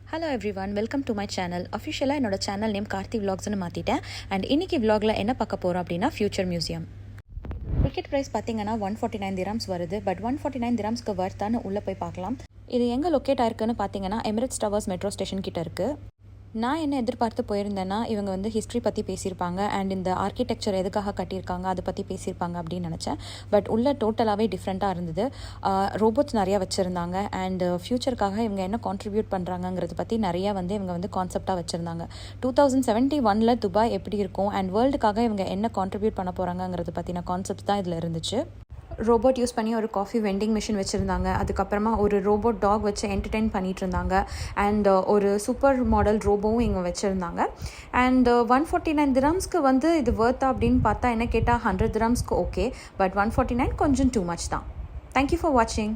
Hello everyone, welcome to my channel. அஃபிஷியலாக என்னோட channel name Karthi விலாக்ஸ்னு மாற்றிட்டேன். அண்ட் இன்றைக்கி விலாகில் என்ன பார்க்க போகிறோம் அப்படின்னா ஃபியூச்சர் மியூசியம். டிக்கெட் ப்ரைஸ் பார்த்தீங்கன்னா 149 dirhams வருது. பட் 149 dirhamsக்கு வர்த்தான்னு உள்ளே போய் பார்க்கலாம். இது எங்கே லொக்கேட் ஆயிருக்குன்னு பார்த்தீங்கன்னா எமிரேட்ஸ் டவர்ஸ் மெட்ரோ ஸ்டேஷன் கிட்ட இருக்குது. நான் என்ன எதிர்பார்த்து போயிருந்தேன்னா இவங்க வந்து ஹிஸ்ட்ரி பற்றி பேசியிருப்பாங்க அண்ட் இந்த ஆர்கிடெக்சர் எதுக்காக கட்டியிருக்காங்க அதை பற்றி பேசியிருப்பாங்க அப்படின்னு நினச்சேன். பட் உள்ள டோட்டலாகவே டிஃப்ரெண்ட்டாக இருந்தது. ரோபோட்ஸ் நிறையா வச்சுருந்தாங்க அண்ட் ஃப்யூச்சருக்காக இவங்க என்ன கான்ட்ரிபியூட் பண்ணுறாங்கங்கிறத பற்றி நிறையா வந்து இவங்க வந்து கான்செப்டாக வச்சுருந்தாங்க. 2071 துபாய் எப்படி இருக்கும் அண்ட் வேர்ல்டுக்காக இவங்க என்ன கான்ட்ரிபியூட் பண்ண போகிறாங்கங்கிறத பற்றின கான்செப்ட் தான் இதில் இருந்துச்சு. ரோபோட் யூஸ் பண்ணி ஒரு காஃபி வெண்டிங் மிஷின் வச்சுருந்தாங்க. அதுக்கப்புறமா ஒரு ரோபோட் டாக் வச்சு என்டர்டெயின் பண்ணிகிட்டு இருந்தாங்க. அண்ட் ஒரு சூப்பர் மாடல் ரோபோவும் இங்கே வச்சுருந்தாங்க. அண்ட் 149 dirhamsக்கு வந்து இது வர்த்தா அப்படின்னு பார்த்தா என்ன கேட்டால் 100 dirhamsக்கு ஓகே. பட் 149 கொஞ்சம் டூ மச் தான். தேங்க்யூ ஃபார் வாட்சிங்.